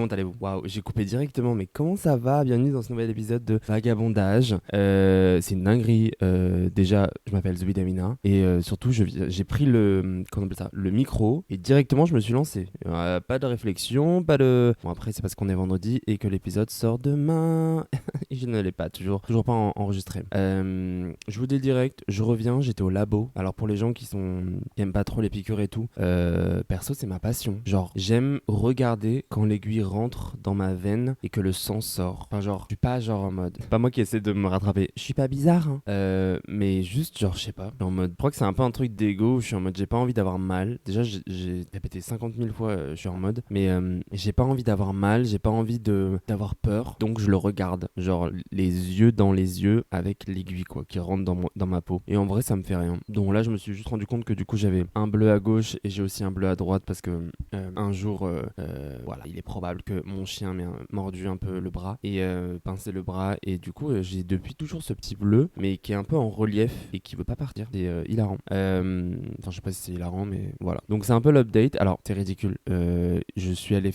comment allez-vous? Waouh, j'ai coupé directement, mais comment ça va? Bienvenue dans ce nouvel épisode de Vagabondage. C'est une dinguerie. Déjà, je m'appelle Zoé Damina et surtout, j'ai pris comment on appelle ça, le micro et directement, je me suis lancé. Pas de réflexion, pas de. Bon, après, c'est parce qu'on est vendredi et que l'épisode sort demain. Et je ne l'ai pas, toujours pas enregistré. Je vous dis le direct, je reviens, j'étais au labo. Alors, pour les gens qui aiment pas trop les piqûres et tout, perso, c'est ma passion. Genre, j'aime regarder quand l'aiguille rentre dans ma veine et que le sang sort. Enfin, genre, je suis pas genre en mode. C'est pas moi qui essaie de me rattraper. Je suis pas bizarre, hein. Mais juste, genre, je sais pas. En mode. Je crois que c'est un peu un truc d'ego où je suis en mode, j'ai pas envie d'avoir mal. Déjà, j'ai répété 50 000 fois, je suis en mode. Mais j'ai pas envie d'avoir mal, j'ai pas envie d'avoir peur. Donc, je le regarde. Genre, les yeux dans les yeux avec l'aiguille, quoi, qui rentre dans ma peau. Et en vrai, ça me fait rien. Donc là, je me suis juste rendu compte que du coup, j'avais un bleu à gauche et j'ai aussi un bleu à droite parce que un jour, voilà, il est probable que mon chien m'ait mordu un peu le bras et pincé le bras. Et du coup, j'ai depuis toujours ce petit bleu, mais qui est un peu en relief et qui veut pas partir. C'est hilarant. Enfin, je sais pas si c'est hilarant, mais voilà. Donc, c'est un peu l'update. Alors, c'est ridicule. Je suis allé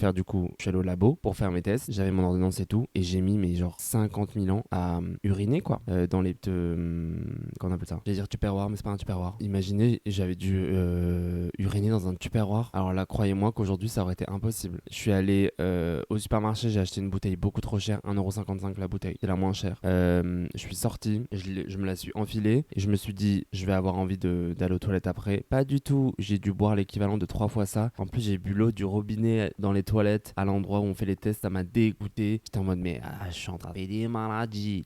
au labo pour faire mes tests. J'avais mon ordonnance et tout. Et j'ai mis, mais genre 50 000 ans à uriner, quoi. Dans les. Comment on appelle ça? J'allais dire tupperware, mais c'est pas un tupperware. Imaginez, j'avais dû uriner dans un tupperware. Alors là, croyez-moi qu'aujourd'hui, ça aurait été impossible. Je suis allé au supermarché, j'ai acheté une bouteille beaucoup trop chère, 1,55€ la bouteille, c'est la moins chère. Je suis sorti, je me la suis enfilée et je me suis dit, je vais avoir envie d'aller aux toilettes après. Pas du tout, j'ai dû boire l'équivalent de 3 fois ça. En plus, j'ai bu l'eau du robinet dans les toilettes à l'endroit où on fait les tests, ça m'a dégoûté. J'étais en mode, mais je suis en train de faire des maladies.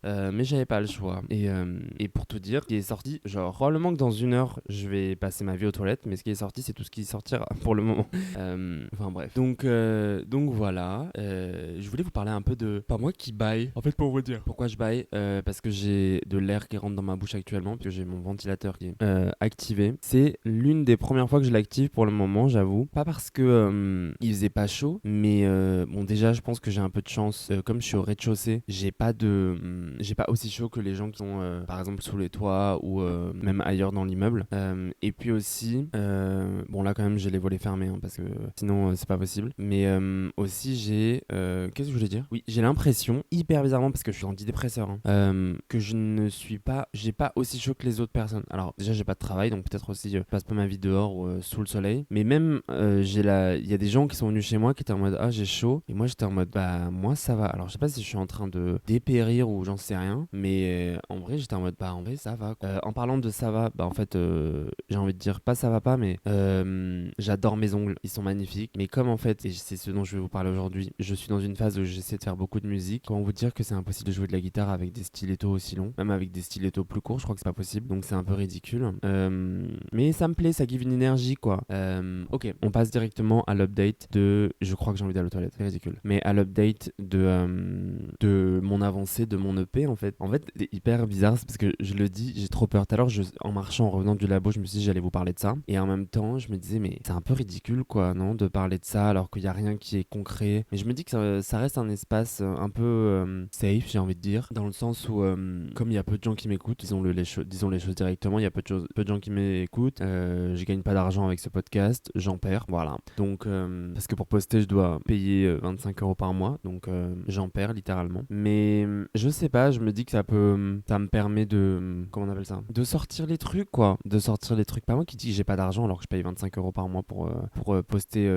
Mais j'avais pas le choix. Et pour tout dire, ce qui est sorti, genre, probablement que dans 1 heure, je vais passer ma vie aux toilettes, mais ce qui est sorti, c'est tout ce qui sortira pour le moment. Enfin bref. Donc voilà. Je voulais vous parler un peu de. Pas moi qui baille. En fait, pour vous dire. Pourquoi je baille parce que j'ai de l'air qui rentre dans ma bouche actuellement, parce que j'ai mon ventilateur qui est activé. C'est l'une des premières fois que je l'active pour le moment, j'avoue. Pas parce que il faisait pas chaud, mais bon, déjà, je pense que j'ai un peu de chance. Comme je suis au rez-de-chaussée, j'ai pas aussi chaud que les gens qui sont par exemple sous les toits ou même ailleurs dans l'immeuble. Et puis aussi, bon là quand même j'ai les volets fermés hein, parce que sinon c'est pas possible. Mais aussi qu'est-ce que je voulais dire? Oui, j'ai l'impression, hyper bizarrement parce que je suis antidépresseur, hein, que j'ai pas aussi chaud que les autres personnes. Alors déjà j'ai pas de travail donc peut-être aussi je passe pas ma vie dehors ou sous le soleil. Mais même il y a des gens qui sont venus chez moi qui étaient en mode ah j'ai chaud et moi j'étais en mode bah moi ça va. Alors je sais pas si je suis en train de dépérir ou j'en sais rien, mais en vrai j'étais en mode bah en vrai ça va quoi. En parlant de ça va, bah en fait j'ai envie de dire pas ça va pas, mais j'adore mes ongles, ils sont magnifiques. Mais comme en fait, et c'est ce dont je vais vous parler aujourd'hui, je suis dans une phase où j'essaie de faire beaucoup de musique. Comment vous dire que c'est impossible de jouer de la guitare avec des stilettos aussi longs, même avec des stilettos plus courts, je crois que c'est pas possible. Donc c'est un peu ridicule. Mais ça me plaît, ça give une énergie quoi. Ok, on passe directement à l'update de. Je crois que j'ai envie d'aller aux toilettes, c'est ridicule. Mais à l'update de mon avancée, de mon EP en fait. En fait, c'est hyper bizarre parce que je le dis, j'ai trop peur. Tout à l'heure, en marchant, en revenant du labo, je me suis dit j'allais vous parler de ça. Et en même temps, je me disais, mais c'est un peu ridicule quoi, non, de parler de ça alors qu'il n'y a rien qui est concret. Mais je me dis que ça reste un espace un peu safe, j'ai envie de dire, dans le sens où, comme il y a peu de gens qui m'écoutent, disons les choses directement, il y a peu de gens qui m'écoutent. Je gagne pas d'argent avec ce podcast, j'en perds, voilà. Donc, parce que pour poster, je dois payer 25€ par mois, donc j'en perds littéralement. Mais je sais pas, je me dis que ça me permet de, comment on appelle ça, de sortir les trucs quoi, de sortir les trucs. Pas moi qui dis que j'ai pas d'argent alors que je paye 25€ par mois pour poster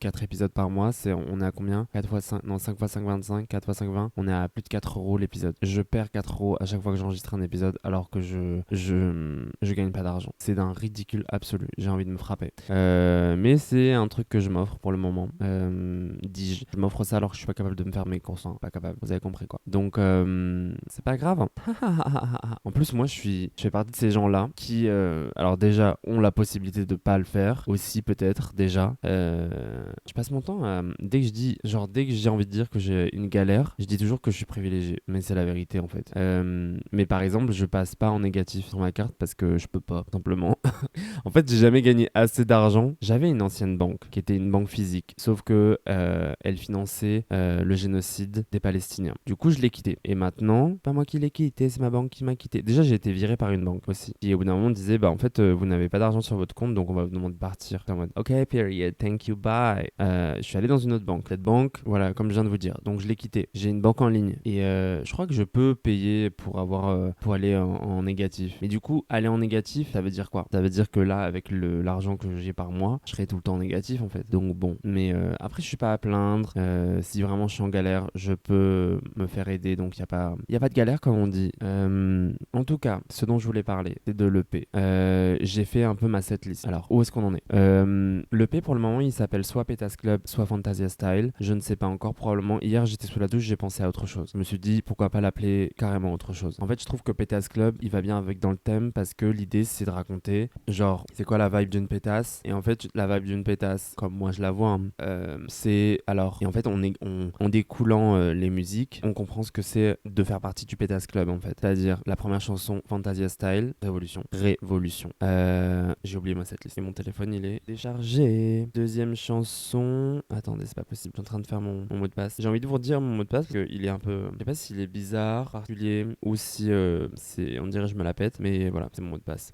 4 épisodes par mois. On est à combien? 4 fois 5, non 5 fois 5, 25, 4 fois 5, 20. On est à plus de 4€ l'épisode. Je perds 4€ à chaque fois que j'enregistre un épisode alors que je gagne pas d'argent. C'est d'un ridicule absolu. J'ai envie de me frapper. Mais c'est un truc que je m'offre pour le moment. Dis-je. Je m'offre ça alors que je suis pas capable de me faire mes courses. Hein. Pas capable. Vous avez compris quoi. Donc c'est pas grave. Hein. En plus moi je fais partie de ces gens-là qui alors déjà ont la possibilité de pas le faire aussi peut-être déjà. Je passe mon temps à, dès que j'ai envie de dire que j'ai une galère, je dis toujours que je suis privilégié, mais c'est la vérité en fait. Mais par exemple, je passe pas en négatif sur ma carte parce que je peux pas, tout simplement. En fait, j'ai jamais gagné assez d'argent. J'avais une ancienne banque qui était une banque physique, sauf que elle finançait le génocide des Palestiniens. Du coup, je l'ai quitté. Et maintenant, pas moi qui l'ai quitté, c'est ma banque qui m'a quitté. Déjà, j'ai été viré par une banque aussi. Et au bout d'un moment, on disait, bah en fait, vous n'avez pas d'argent sur votre compte, donc on va vous demander de partir. En mode, ok, period, thank you, bye. Je suis allé dans une autre banque. Cette banque, voilà, comme je viens de vous dire. Donc je l'ai quitté. J'ai une banque en ligne. Et je crois que je peux payer pour aller en négatif. Mais du coup, aller en négatif, ça veut dire quoi? Ça veut dire que là, avec l'argent que j'ai par mois, je serai tout le temps négatif en fait. Donc bon. Mais après, je suis pas à plaindre. Si vraiment je suis en galère, je peux me faire aider. Donc y a pas de galère comme on dit. En tout cas, ce dont je voulais parler, c'est de l'EP. J'ai fait un peu ma setlist. Alors, où est-ce qu'on en est? L'EP pour le moment, il s'appelle soit Pétasse Club, soit Fantasia Style. Je ne sais pas encore. Probablement, hier j'étais sous la douche, j'ai pensé à autre chose. Je me suis dit, pourquoi pas l'appeler carrément autre chose. En fait, je trouve que Pétasse Club, il va bien avec dans le thème parce que l'idée, c'est de raconter, genre, c'est quoi la vibe d'une pétasse? Et en fait, la vibe d'une pétasse, comme moi je la vois, hein, c'est alors. Et en fait, en découlant les musiques, on comprend ce que c'est de faire partie du Pétasse Club en fait. C'est-à-dire la première chanson, Fantasia Style, Révolution. Révolution. J'ai oublié moi cette liste. Et mon téléphone, il est déchargé. Deuxième chanson. Attendez, c'est pas possible. Je suis en train de faire mon mot de passe. J'ai envie de vous redire mon mot de passe parce qu'il est un peu. Je sais pas s'il est bizarre, particulier ou si on dirait je me la pète, mais voilà, c'est mon mot de passe.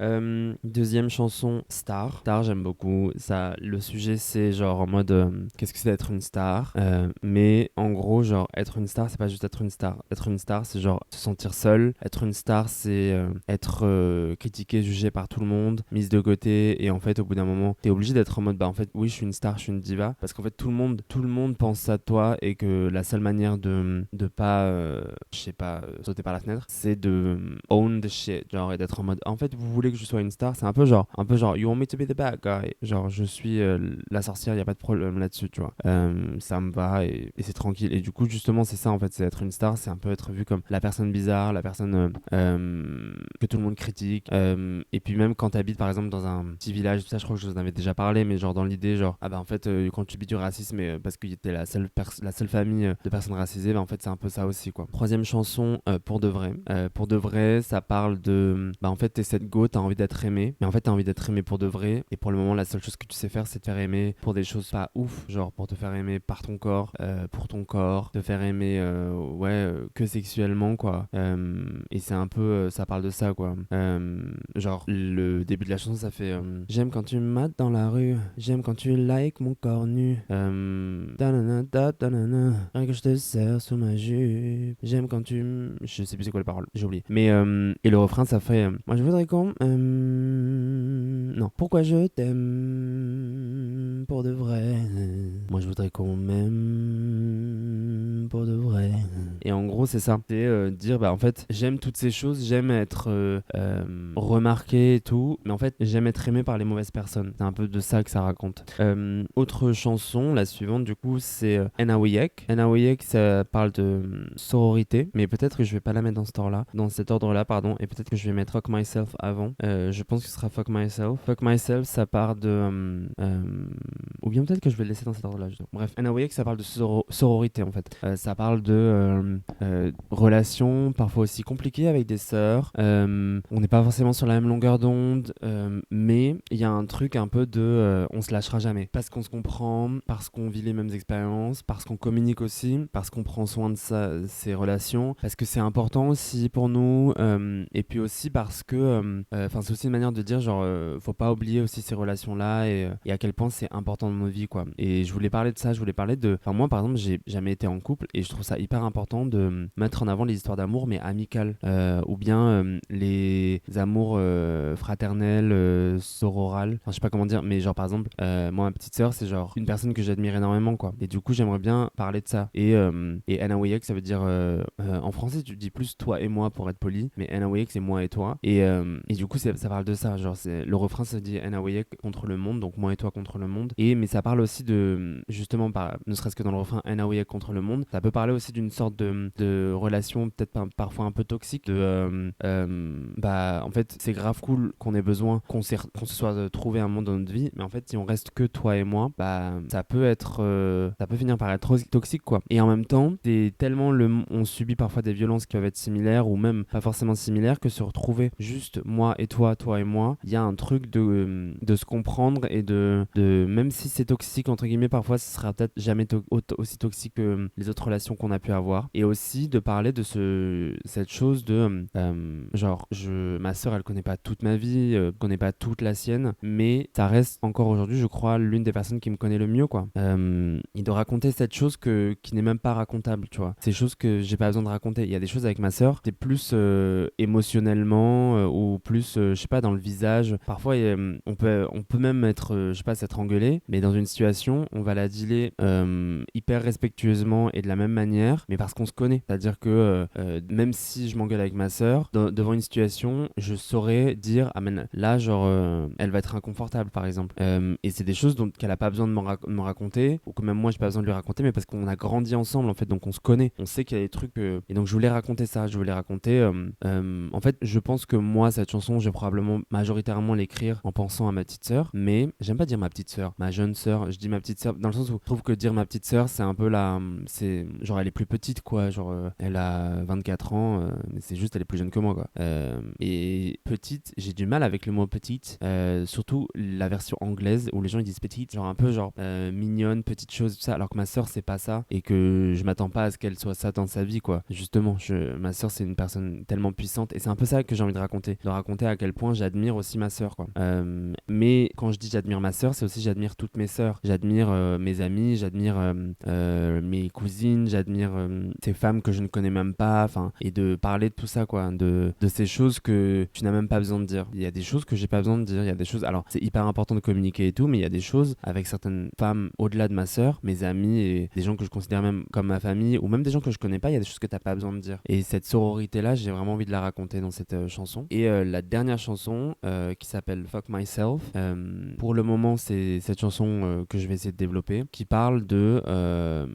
Deuxième chanson, Star. Star, j'aime beaucoup. Ça, le sujet, c'est genre en mode qu'est-ce que c'est d'être une star? Mais en gros, genre être une star, c'est pas juste être une star. Être une star, c'est genre se sentir seul. Être une star, c'est être critiqué, jugé par tout le monde, mise de côté. Et en fait, au bout d'un moment, t'es obligé d'être en mode bah en fait, oui, je suis une star, je suis une diva, parce qu'en fait, tout le monde pense à toi et que la seule manière de pas, je sais pas, sauter par la fenêtre, c'est de own the shit, genre et d'être en mode en fait, vous voulez que je sois une star, c'est un peu genre you want me to be the bad guy, genre je suis la sorcière, y a pas de problème là-dessus, tu vois. Ça me va et c'est tranquille. Et du coup, justement, c'est ça en fait, c'est être une star, c'est un peu être vu comme la personne bizarre, la personne que tout le monde critique. Et puis même quand t'habites par exemple dans un petit village, ça je crois que je vous en avais déjà parlé, mais genre dans l'idée, genre ah bah en fait, quand tu vis du racisme, parce que t'es la seule famille de personnes racisées, bah en fait c'est un peu ça aussi quoi. Troisième chanson, Pour de vrai. Pour de vrai, ça parle de bah en fait t'es cette go, t'as envie d'être aimé, mais en fait t'as envie d'être aimé pour de vrai. Et pour le moment, la seule chose que tu sais faire, c'est te faire aimer pour des choses pas ouf, genre pour te faire aimer par ton corps, pour ton corps, te faire aimer que sexuellement quoi. Et c'est un peu ça parle de ça quoi. Genre le début de la chanson, ça fait j'aime quand tu me mates dans la rue, j'aime quand tu likes mon corps nu, danana, danana, rien que je te serre sous ma jupe, j'aime quand je sais plus c'est quoi les paroles, j'ai oublié. Mais et le refrain, ça fait moi je voudrais qu'on non, pourquoi je t'aime pour de vrai, moi je voudrais qu'on m'aime pour de vrai. Et en gros, c'est ça, c'est dire bah en fait j'aime toutes ces choses, j'aime être remarqué et tout, mais en fait j'aime être aimé par les mauvaises personnes. C'est un peu de ça que ça raconte. Autre chanson, la suivante du coup, c'est Enawiyek. Enawiyek, ça parle de sororité, mais peut-être que je vais pas la mettre dans cet ordre-là, pardon, et peut-être que je vais mettre Fuck Myself avant. Je pense que ce sera Fuck Myself. Fuck Myself, ça part de ou bien peut-être que je vais le laisser dans cet ordre-là. Bref, Enawiyek, ça parle de sororité en fait. Ça parle de relations parfois aussi compliquées avec des sœurs. On n'est pas forcément sur la même longueur d'onde, mais il y a un truc un peu de on se lâchera jamais parce qu'on se comprend, parce qu'on vit les mêmes expériences, parce qu'on communique aussi, parce qu'on prend soin de ses relations, parce que c'est important aussi pour nous, et puis aussi parce que c'est aussi une manière de dire genre faut pas oublier aussi ces relations là et à quel point c'est important dans nos vies quoi. Et je voulais parler de ça, je voulais parler de moi par exemple, j'ai jamais été en couple et je trouve ça hyper important de mettre en avant les histoires d'amour mais amicales, ou bien les amours fraternels, sororales, enfin je sais pas comment dire, mais genre par exemple moi ma petite sœur c'est genre une personne que j'admire énormément quoi, et du coup j'aimerais bien parler de ça. Et Anawiyek, ça veut dire en français tu dis plus toi et moi pour être poli, mais Anawiyek c'est moi et toi, et du coup ça parle de ça, genre c'est le refrain, ça dit Anawiyek contre le monde, donc moi et toi contre le monde, mais ça parle aussi de justement ne serait-ce que dans le refrain Anawiyek contre le monde, ça peut parler aussi d'une sorte de relation peut-être parfois un peu toxique, en fait c'est grave cool qu'on ait besoin qu'on se soit trouvé un monde dans notre vie, mais en fait si on reste que toi et moi, bah ça peut finir par être toxique quoi. Et en même temps c'est tellement on subit parfois des violences qui peuvent être similaires ou même pas forcément similaires, que se retrouver juste moi et toi et moi, il y a un truc de se comprendre et de même si c'est toxique entre guillemets, parfois ce sera peut-être jamais aussi toxique que les autres relations qu'on a pu avoir. Et aussi de parler de cette chose de genre ma sœur elle connaît pas toute ma vie, connaît pas toute la sienne, mais ça reste encore aujourd'hui je crois l'une des personnes qui me connaît le mieux quoi. Et de raconter cette chose qui n'est même pas racontable, tu vois. Ces choses que j'ai pas besoin de raconter. Il y a des choses avec ma sœur, c'est plus émotionnellement ou plus je sais pas dans le visage. Parfois on peut même être je sais pas s'être engueulé, mais dans une situation on va la dealer hyper respectueusement et de la même manière, mais parce qu'on se connaît. C'est-à-dire que même si je m'engueule avec ma sœur devant une situation, je saurais dire ah mais là genre elle va être inconfortable par exemple. Et c'est des choses qu'elle a pas besoin de me raconter, ou que même moi j'ai pas besoin de lui raconter, mais parce qu'on a grandi ensemble en fait, donc on se connaît, on sait qu'il y a des trucs et donc je voulais raconter ça, je voulais raconter en fait je pense que moi cette chanson je vais probablement majoritairement l'écrire en pensant à ma petite sœur, mais j'aime pas dire ma petite sœur, ma jeune sœur, je dis ma petite sœur dans le sens où je trouve que dire ma petite sœur c'est un peu c'est genre elle est plus petite quoi, genre elle a 24 ans mais c'est juste elle est plus jeune que moi quoi. Et petite, j'ai du mal avec le mot petite, surtout la version anglaise où les gens ils disent petite, genre un peu genre mignonne, petite chose, tout ça, alors que ma sœur c'est pas ça et que je m'attends pas à ce qu'elle soit ça dans sa vie quoi. Justement, ma sœur c'est une personne tellement puissante et c'est un peu ça que j'ai envie de raconter à quel point j'admire aussi ma sœur quoi. Mais quand je dis j'admire ma sœur, c'est aussi j'admire toutes mes sœurs, j'admire mes amis, j'admire mes cousines, j'admire ces femmes que je ne connais même pas, enfin, et de parler de tout ça quoi, de ces choses que tu n'as même pas besoin de dire. Il y a des choses que j'ai pas besoin de dire, il y a des choses, alors c'est hyper important de communiquer et tout, mais il y a des choses avec certaines femmes au-delà de ma sœur, mes amis et des gens que je considère même comme ma famille, ou même des gens que je connais pas, il y a des choses que t'as pas besoin de dire. Et cette sororité là, j'ai vraiment envie de la raconter dans cette chanson. Et la dernière chanson qui s'appelle Fuck Myself, pour le moment c'est cette chanson que je vais essayer de développer, qui parle de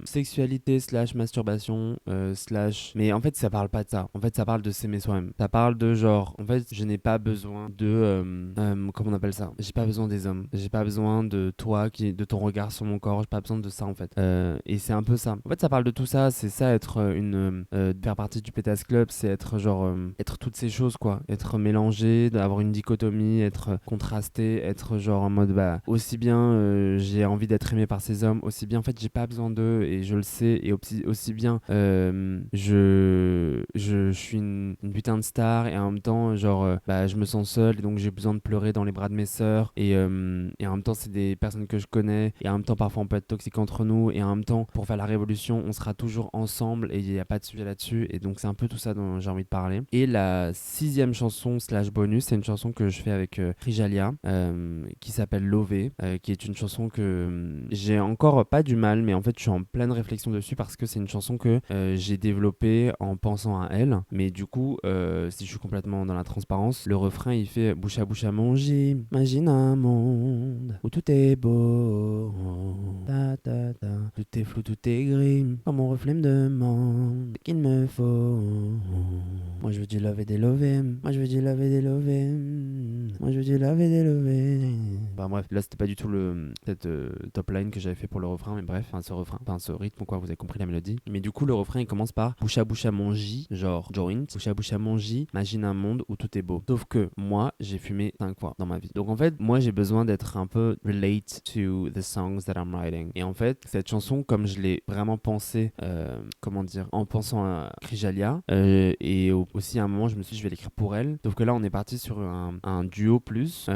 sexualité slash masturbation slash, mais en fait ça parle pas de ça, en fait ça parle de s'aimer soi-même, ça parle de genre en fait je n'ai pas besoin de comment on appelle ça, j'ai pas besoin des hommes, j'ai pas besoin de toi de ton regard sur mon corps, j'ai pas besoin de ça en fait. Et c'est un peu ça, en fait ça parle de tout ça, c'est ça être faire partie du Pétasse Club, c'est être genre être toutes ces choses quoi, être mélangé, d'avoir une dichotomie, être contrasté, être genre en mode bah aussi bien j'ai envie d'être aimé par ces hommes, aussi bien en fait j'ai pas besoin d'eux et je le sais, et aussi bien je suis une putain de star et en même temps genre bah je me sens seul et donc j'ai besoin de pleurer dans les bras de mes sœurs et en même temps c'est des personnes que je connais et en même temps parfois on peut être toxique entre nous et en même temps pour faire la révolution on sera toujours ensemble et il n'y a pas de sujet là-dessus, et donc c'est un peu tout ça dont j'ai envie de parler. Et la 6e chanson slash bonus, c'est une chanson que je fais avec Krijalia qui s'appelle Lové, qui est une chanson que j'ai encore pas du mal, mais en fait je suis en pleine réflexion dessus parce que c'est une chanson que j'ai développée en pensant à elle, mais du coup si je suis complètement dans la transparence, le refrain il fait bouche à mon j'imagine un monde où tout est beau, ta, ta, ta. Tout est flou, tout est gris, quand mon reflet me demande ce qu'il me faut. Moi je veux du love et des lovés, moi je veux du love et des lovés, moi je veux du love et des lovés. Enfin bref, là c'était pas du tout cette top line que j'avais fait pour le refrain, mais bref, ce rythme quoi, vous avez compris la mélodie. Mais du coup le refrain il commence par bouche à mon J, genre joint, bouche à mon J, imagine un monde où tout est beau. Sauf que moi j'ai fumé 5 fois dans ma vie. Donc en fait moi j'ai besoin d'être un peu relate to the songs that I'm writing. Et en fait cette chanson comme je l'ai vraiment pensée, comment dire, en pensant à Krijalia, et aussi à un moment je me suis dit je vais l'écrire pour elle. Sauf que là on est parti sur un duo plus,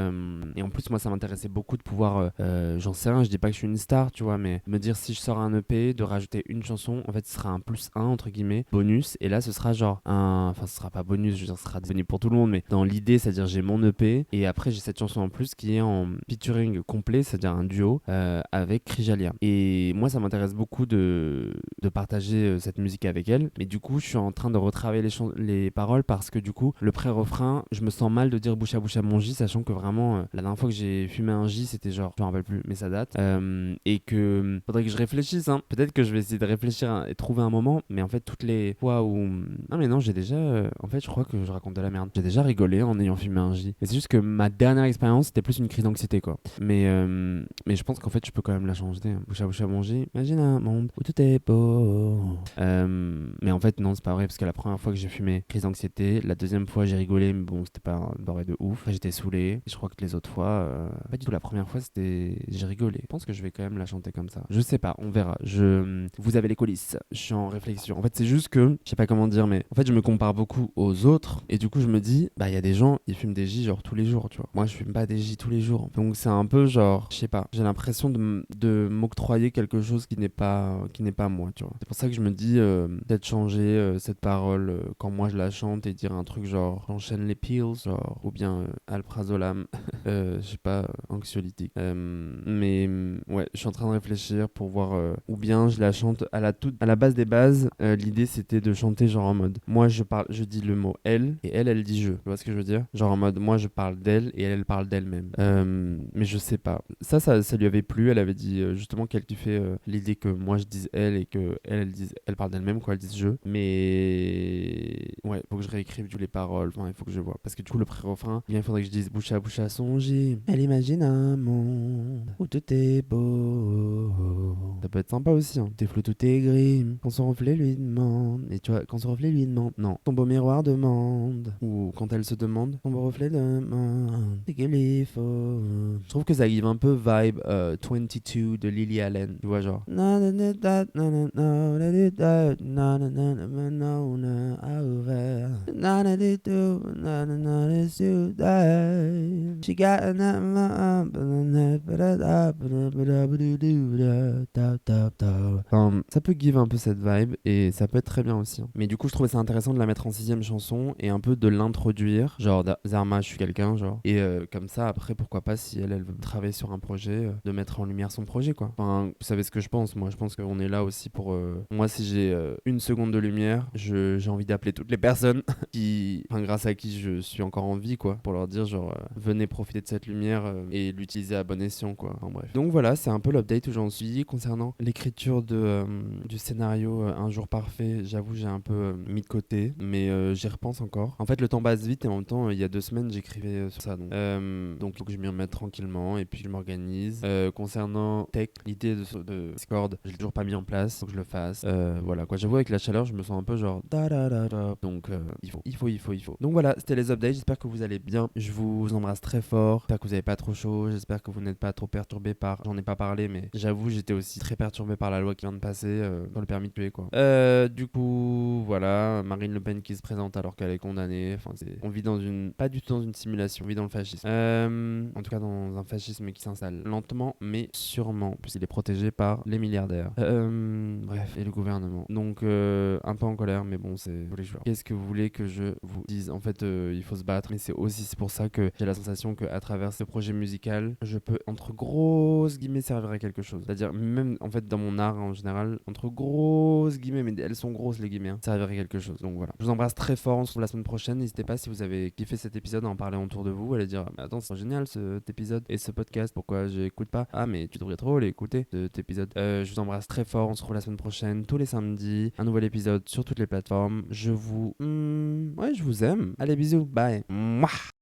et en plus moi ça m'intéressait beaucoup de pouvoir, j'en sais rien, je dis pas que je suis une star tu vois, mais me dire si je sors un EP, de rajouter une chanson, en fait ce sera un plus 1 entre guillemets, bonus, et là ce sera genre enfin ce sera pas bonus, je veux dire ce sera disponible pour tout le monde, mais dans l'idée c'est à dire j'ai mon EP et après j'ai cette chanson en plus qui est en featuring complet, c'est à dire un duo avec Krijalia. Et moi ça m'intéresse beaucoup de partager cette musique avec elle, mais du coup je suis en train de retravailler les paroles parce que du coup le pré-refrain je me sens mal de dire bouche à mon J, sachant que vraiment la dernière fois que j'ai fumé un J c'était genre, je me rappelle plus mais ça date, et que faudrait que je réfléchisse hein. Peut-être que je vais essayer de réfléchir et trouver un moment, mais en fait toutes les fois où non mais non j'ai déjà en fait je crois que je raconte de la merde, j'ai déjà rigolé en ayant fumé un J, mais c'est juste que ma dernière expérience c'était plus une crise d'anxiété quoi, mais je pense qu'en fait je peux quand même la changer, bouche à mon J, imagine un monde où tout est beau, mais en fait non c'est pas vrai parce que la première fois que j'ai fumé crise d'anxiété, la deuxième fois j'ai rigolé mais bon c'était pas barré de ouf, enfin, j'étais saoulé. Et je crois que les autres fois, pas du tout. La première fois, j'ai rigolé. Je pense que je vais quand même la chanter comme ça. Je sais pas, on verra. Vous avez les coulisses. Je suis en réflexion. En fait, c'est juste que, je sais pas comment dire, mais en fait, je me compare beaucoup aux autres. Et du coup, je me dis, bah, il y a des gens, ils fument des J genre tous les jours, tu vois. Moi, je fume pas des J tous les jours. Donc, c'est un peu genre, je sais pas, j'ai l'impression de m'octroyer quelque chose qui n'est pas moi, tu vois. C'est pour ça que je me dis, peut-être changer cette parole quand moi je la chante et dire un truc genre, j'enchaîne les pills, genre, ou bien alprazolam, je sais pas, anxiolytique. Mais ouais, je suis en train de réfléchir pour voir, ou bien je la chante à la base des bases. L'idée c'était de chanter genre en mode, moi je dis le mot elle et elle dit je. Tu vois ce que je veux dire? Genre en mode, moi je parle d'elle et elle parle d'elle-même. Mais je sais pas. Ça lui avait plu. Elle avait dit justement qu'elle kiffait l'idée que moi je dise elle et que elle parle d'elle-même, quoi, elle dise je. Mais ouais, faut que je réécrive les paroles. Enfin, il faut que je vois. Parce que du coup, le pré-refrain, il faudrait que je dise bouche à songer. Elle imagine un monde où tout est beau. Ça peut être sympa aussi, hein. T'es flou, tout est gris. Quand son reflet lui demande. Et tu vois, quand son reflet lui demande. Non, ton beau miroir demande. Ou quand elle se demande, ton beau reflet demande. C'est qu'il y faut. Je trouve que ça give un peu vibe 22 de Lily Allen. Tu vois, genre. She got ça peut give un peu cette vibe et ça peut être très bien aussi, hein. Mais du coup, je trouvais ça intéressant de la mettre en 6ème chanson et un peu de l'introduire. Genre, Zarma, je suis quelqu'un, genre. Et comme ça, après, pourquoi pas, si elle veut travailler sur un projet, de mettre en lumière son projet, quoi. Enfin, vous savez ce que je pense. Moi, je pense qu'on est là aussi pour. Moi, si j'ai une seconde de lumière, j'ai envie d'appeler toutes les personnes grâce à qui je suis encore en vie, quoi. Pour leur dire, genre, venez profiter de cette lumière et l'utiliser à bon escient, quoi. Enfin, bref. Donc voilà, c'est un peu l'update où j'en suis. Concernant l'écriture du scénario Un jour parfait, j'avoue, j'ai un peu mis de côté, mais j'y repense encore. En fait, le temps passe vite et en même temps, il y a 2 semaines, j'écrivais sur ça. Donc il faut que je m'y remette tranquillement et puis je m'organise. Concernant Tech, l'idée de Discord, je l'ai toujours pas mis en place, faut que je le fasse. Voilà, quoi. J'avoue, avec la chaleur, je me sens un peu genre da da da da. Donc il faut. Donc voilà, c'était les updates. J'espère que vous allez bien. Je vous embrasse très fort. J'espère que vous n'avez pas trop chaud. J'espère que vous n'êtes pas trop perturbé par. J'en ai pas parlé, mais j'avoue, j'étais aussi très perturbé par la loi qui vient de passer sur le permis de tuer, quoi. Du coup, voilà, Marine Le Pen qui se présente alors qu'elle est condamnée. Enfin, on vit pas du tout dans une simulation. On vit dans le fascisme. En tout cas, dans un fascisme qui s'installe lentement, mais sûrement, puisqu'il est protégé par les milliardaires. Bref, et le gouvernement. Donc, un peu en colère, mais bon, c'est tous les jours. Qu'est-ce que vous voulez que je vous dise? En fait, il faut se battre, mais c'est pour ça que j'ai la sensation qu'à travers ce projet musical, je peux, entre grosses guillemets, servir à quelque chose. C'est-à-dire, même en fait, dans mon art en général, entre grosses guillemets, mais elles sont grosses les guillemets, hein, servir à quelque chose. Donc voilà. Je vous embrasse très fort. On se retrouve la semaine prochaine. N'hésitez pas, si vous avez kiffé cet épisode, à en parler autour de vous. Allez dire, mais attends, c'est génial cet épisode et ce podcast. Pourquoi j'écoute pas? Ah, mais tu devrais trop l'écouter, cet épisode. Je vous embrasse très fort. On se retrouve la semaine prochaine, tous les samedis. Un nouvel épisode sur toutes les plateformes. Je vous aime. Allez, bisous. Bye. Mouah.